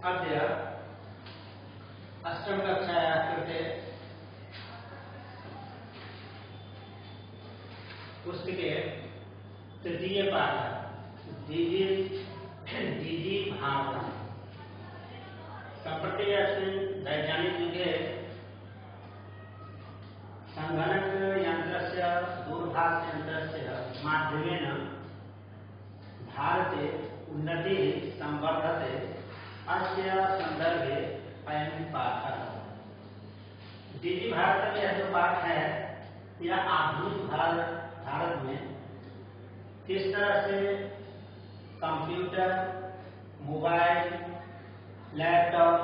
अद्य अष्टम कक्षायाः कृते पुस्तके तृतीय पाठः DG भारतम्। सम्प्रति अस्मिन् वैज्ञानिकयुगे सङ्गणकयन्त्रस्य दूरभाषयन्त्रस्य माध्यमेन भारते उन्नतिः संवर्धते। अस्य संदर्भे अयं पाठः। DG भारत में यह जो पाठ है यह आधुनिक भारत में किस तरह से कंप्यूटर, मोबाइल, लैपटॉप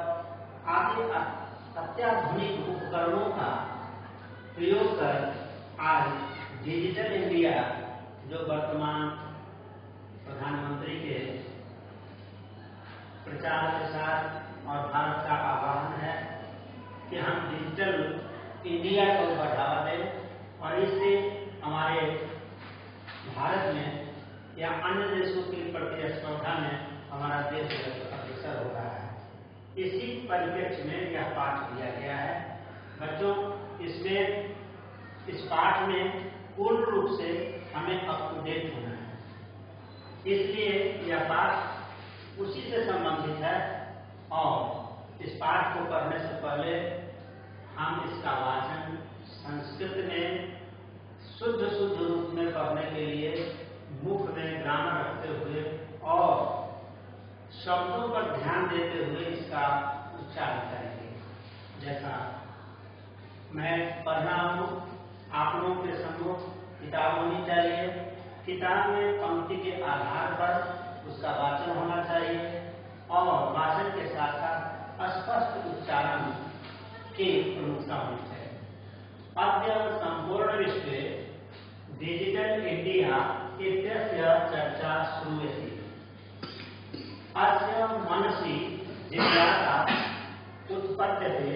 आदि अत्याधुनिक उपकरणों का प्रयोग कर आज डिजिटल इंडिया जो वर्तमान प्रधानमंत्री के प्रचार के साथ और भारत का आह्वान है कि हम डिजिटल इंडिया को बढ़ावा दें और इससे हमारे भारत में या अन्य देशों की प्रतिस्पर्धा में हमारा देश अग्रसर हो रहा है। इसी परिप्रेक्ष्य में यह पाठ दिया गया है। बच्चों, इस पाठ में पूर्ण रूप से हमें अप टू डेट होना है, इसलिए यह पाठ उसी से संबंधित है और इस पाठ को पढ़ने से पहले हम इसका वाचन संस्कृत में शुद्ध रूप में पढ़ने के लिए मुख में ग्रामर रखते हुए और शब्दों पर ध्यान देते हुए इसका उच्चारण करेंगे। जैसा मैं पढ़ रहा हूँ, आप लोगों के सम्मुख किताब होनी चाहिए। किताब में पंक्ति के आधार पर उसका वाचन होना चाहिए और वाचन के साथ साथ स्पष्ट उच्चारण की प्रमुखता होनी चाहिए। अद्य संपूर्ण विश्वे डिजिटल इंडिया इत्यस्य चर्चा श्रूयते। अस्य मनसि जिज्ञासा उत्पद्यते।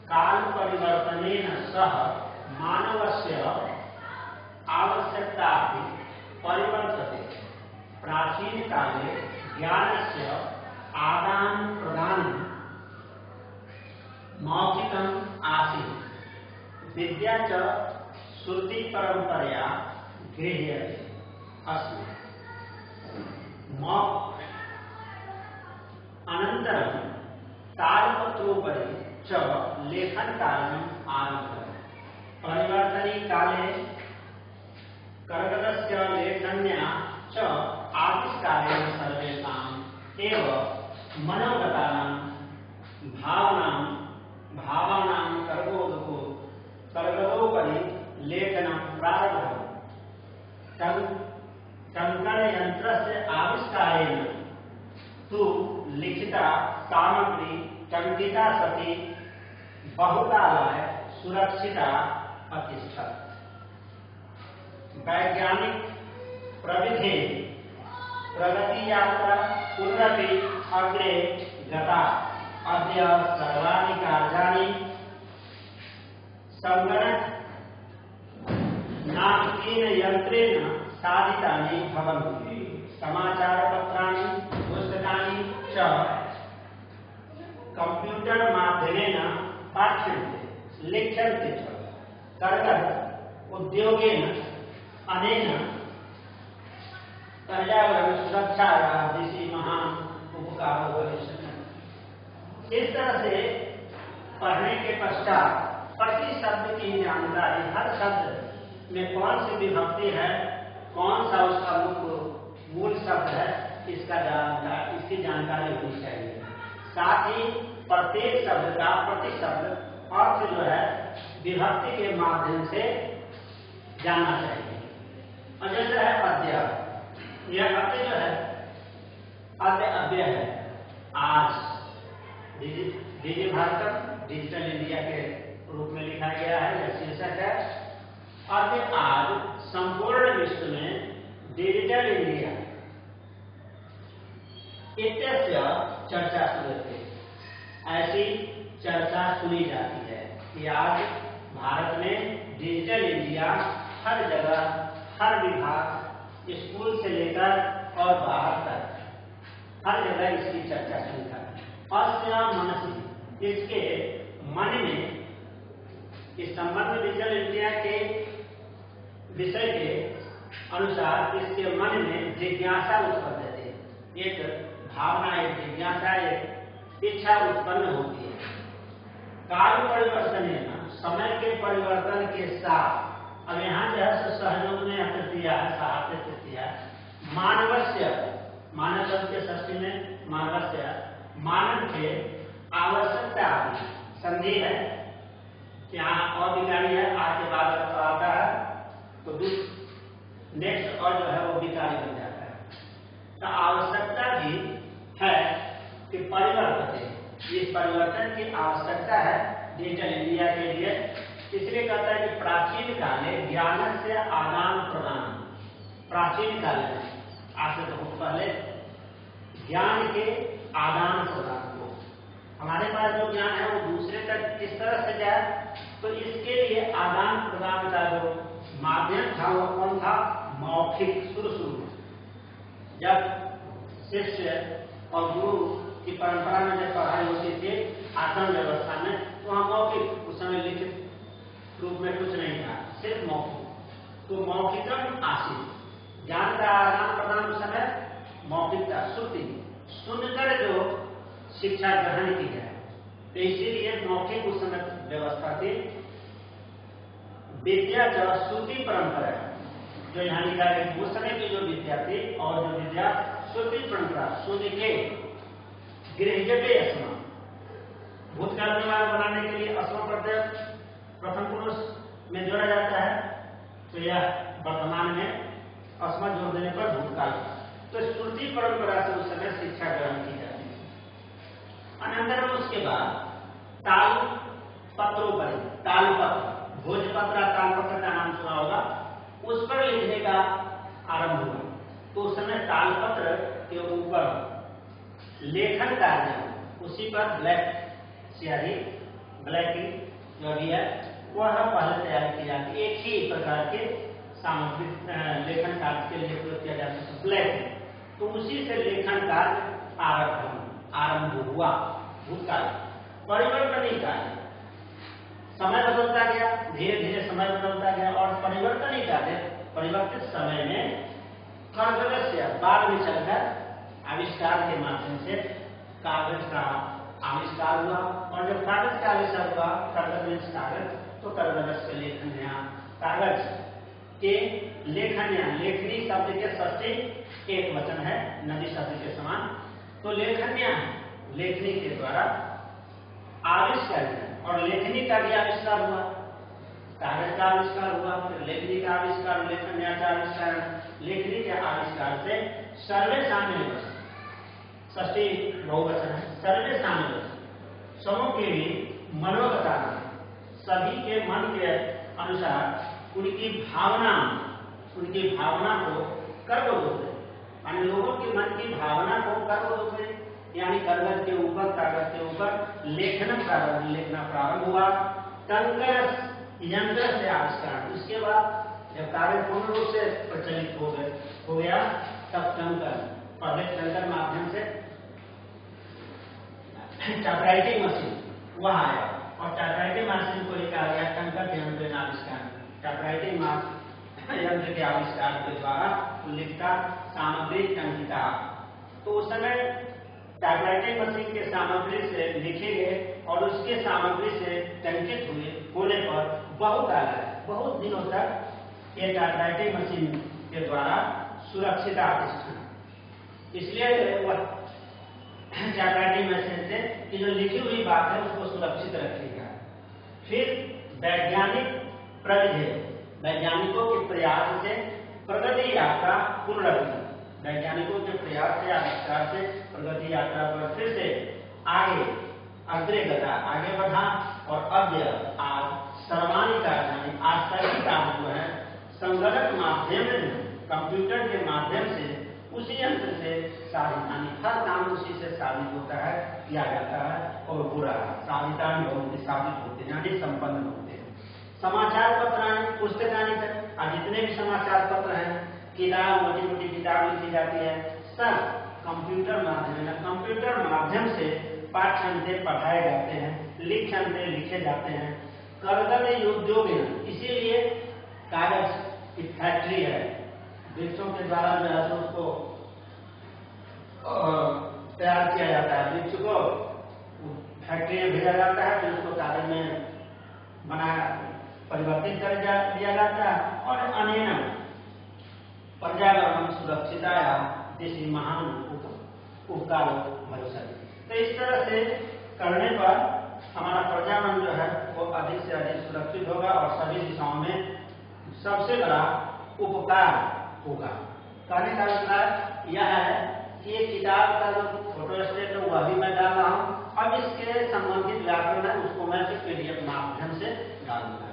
काल परिवर्तनेन सह मानवस्य आवश्यकता परिवर्तते। प्राचीन काले ज्ञानस्य आदान प्रदान मौखिकम् आसीत्। विद्या च श्रुति परंपरया गृह्यते अस्ति। अनन्तरं तालपत्रोपरि च लेखनकार्यम् आरब्धम्। परिवर्तनी काले कर्गदस्य लेखन्या च आविष्कारेण सर्वेषाम् एव मनोगतानां भावानां कर्गदोपरि लेखनं प्रारब्धम्। टङ्कनयन्त्रस्य आविष्कारेण तु लिखिता सामग्री टङ्किता सती बहुकालाय सुरक्षिता अतिष्ठत्। वैज्ञानिक प्रविधि प्रगति यात्रा पुनरपि अग्रे गता। अद्य सर्वाणि कार्याणि संगणक नामकेन यंत्रेण साधितानि भवन्ति। समाचारपत्राणि पुस्तकानि च कंप्यूटर माध्यमेन पाठ्यन्ते लिख्यन्ते च। कर्गद उद्योगेन अनेन पर्यावरण सुरक्षायाः दिशि महान् उपकारो भविष्यति। इस तरह से पढ़ने के पश्चात प्रति शब्द की जानकारी, हर शब्द में कौन सी विभक्ति है, कौन सा उसका मूल शब्द है, इसकी जानकारी होनी चाहिए। साथ ही प्रत्येक शब्द का प्रति शब्द अर्थ जो है विभक्ति के माध्यम से जानना चाहिए। और जैसे है अद्य, यह अद्य जो है अद्य है आज। डिजी भारत डिजिटल इंडिया के रूप में लिखा गया है, यह शीर्षक है। अद्य आज संपूर्ण विश्व में डिजिटल इंडिया इत्यस्य चर्चा श्रूयते। ऐसी चर्चा सुनी जाती है कि आज भारत में डिजिटल इंडिया हर जगह, हर विभाग, स्कूल से लेकर और बाहर तक हर जगह इसकी चर्चा सुनी जाती है। अस्य मनसि, इसके मन में, इस संबंध डिजिटल इंडिया के विषय के अनुसार इसके मन में जिज्ञासा उत्पन्न होती है, एक भावना, एक जिज्ञासा, एक इच्छा उत्पन्न होती है। काल परिवर्तन है ना, समय के परिवर्तन के साथ, अब यहाँ जो है सहयोग ने तृतीया है, साहस्य तृतीया, मानवस्य, मानव शब्द के षष्ठी में मानवस्य, मानव के आवश्यकता संधि है, यहाँ और विकारी है, आगे बाद आता है तो नेक्स्ट और जो है वो विकारी बन जाता है। तो आवश्यकता भी है कि परिवर्तन, इस परिवर्तन की आवश्यकता है डिजिटल इंडिया के लिए। इसलिए कहता है कि प्राचीन काल में ज्ञान से आदान प्रदान, प्राचीन काल में, आज से बहुत पहले, ज्ञान के आदान प्रदान को, हमारे पास जो ज्ञान है वो दूसरे तक किस तरह से जाए, तो इसके लिए आदान प्रदान का जो माध्यम था वो कौन था? मौखिक। शुरू जब शिष्य और गुरु की परंपरा में जब पढ़ाई होती थी आश्रम व्यवस्था में, तो वहां मौखिक, उस समय लिखित रूप में कुछ नहीं था, सिर्फ मौखिक। तो मौखिकम आसीत, ज्ञान का आदान प्रदान उस समय मौखिकता, श्रुति, सुनकर जो शिक्षा ग्रहण की जाए, तो इसीलिए मौखिक उस समय व्यवस्था थी। विद्या जो श्रुति परंपरा, जो यहाँ लिखा है उस समय की जो विद्या थी, और जो विद्या श्रुति परंपरा, सुन के गृह्यते अस्मा, भूतकाल में बनाने के लिए अस्मा प्रत्यय प्रथम पुरुष में जोड़ा जाता है, तो यह वर्तमान में अस्मा जोड़ देने पर भूतकाल, तो श्रुति परंपरा से उस समय शिक्षा ग्रहण की जाती है। अनंतर उसके बाद ताल पत्रों, तालपत्र, भोजपत्र, तालपत्र का नाम सुना होगा, उस पर लिखने का आरंभ हुआ। तो उस समय तालपत्र के ऊपर लेखन कार्य, उसी पर ब्लैक स्याही, ब्लैक जो भी है वह पहले तैयार की जाती है। एक ही प्रकार के सामग्री लेखन कार्य के लिए प्रयोग किया जाता है ब्लैक, तो उसी से लेखन कार्य आरंभ हुआ। भूतकाल, परिवर्तन कार्य, समय बदलता गया, धीरे धीरे समय बदलता गया, और परिवर्तन ही कार्य, परिवर्तित समय में कागज से बाद में चलकर आविष्कार के माध्यम से कागज का आविष्कार हुआ, और जब कागज का आविष्कार हुआ, कागज में कागज, तो कागज से लेखन, यहाँ कागज के लेखन, यहाँ लेखनी शब्द के षष्ठी एक वचन है, नदी शब्द के समान, तो लेखन लेखनी के द्वारा आविष्कार, और लेखनी का भी आविष्कार हुआ, कागज का आविष्कार हुआ, फिर लेखनी का आविष्कार, लेखन का आविष्कार, लेखनी के आविष्कार से सर्वे सामने षष्ठी बहुवचन है, सर्वे सामने समूह के लिए मनोगता, सभी के मन के अनुसार उनकी भावना को कर्म रूप में, यानी लोगों के मन की भावना को कर्म रूप में, यानी कागज के ऊपर, कागज के ऊपर लिखना प्रारंभ हुआ। कंकर यंत्र से आविष्कार, उसके बाद जब कागज पूर्ण रूप से प्रचलित हो गया, तब कंकर, पहले कंकर माध्यम से टाइपराइटिंग मशीन वह आया, और टाइपराइटिंग मशीन को लेकर आ गया कंकर यंत्र का आविष्कार। टाइपराइटिंग यंत्र के आविष्कार के द्वारा लिखता सामग्री टंकिता, तो उस समय टाइपराइटिंग मशीन के सामग्री से लिखे गए, और उसके सामग्री से टंकित होने पर बहुत दिनों तक ये टाइपराइटिंग मशीन के द्वारा सुरक्षित प्रतिष्ठान, इसलिए वह टाइपराइटिंग मशीन से कि जो लिखी हुई बात है उसको सुरक्षित रखेगा। फिर वैज्ञानिक प्रगति, वैज्ञानिकों के प्रयास से प्रगति यात्रा पुनरावृत्ति, वैज्ञानिकों के प्रयास से आविष्कार से प्रगति यात्रा पर फिर से अग्रगता आगे बढ़ा, और अब आज सर्वाणी कार्य, आज सभी कार्य जो है संगणक माध्यम में, कंप्यूटर के माध्यम से, उसी यंत्र से साधितानी, हर काम उसी से साधित होता है, किया जाता है, और हो रहा है, साधितानी साबित होते हैं, यानी संपन्न होते हैं। समाचार पत्र, पुस्तकानी, आज जितने भी समाचार पत्र हैं, किताब, मोटी मोटी किताब लिखी जाती है, सब कंप्यूटर माध्यम से पाठ्यन्ते पढ़ाए जाते हैं, लिख्यन्ते लिखे जाते हैं, कर्दम उद्योग, इसीलिए कागज की फैक्ट्री है। वृक्षों के द्वारा जो है उसको तैयार किया जाता है, वृक्ष को फैक्ट्री में भेजा जाता है, फिर उसको कागज में बना परिवर्तित कर दिया जाता है। और अनेन पर्यावरण सुरक्षिताया जैसी महान उपकार भविष्य। तो इस तरह से करने पर हमारा पर्यावरण जो है वो अधिक से अधिक सुरक्षित होगा और सभी दिशाओं में सबसे बड़ा उपकार होगा। कहने का अभिप्राय यह है कि ये किताब का जो फोटो स्टेट है वह भी मैं डाल रहा हूँ। अब इसके संबंधित व्याकरण है उसको मैं PDF माध्यम से डालूंगा।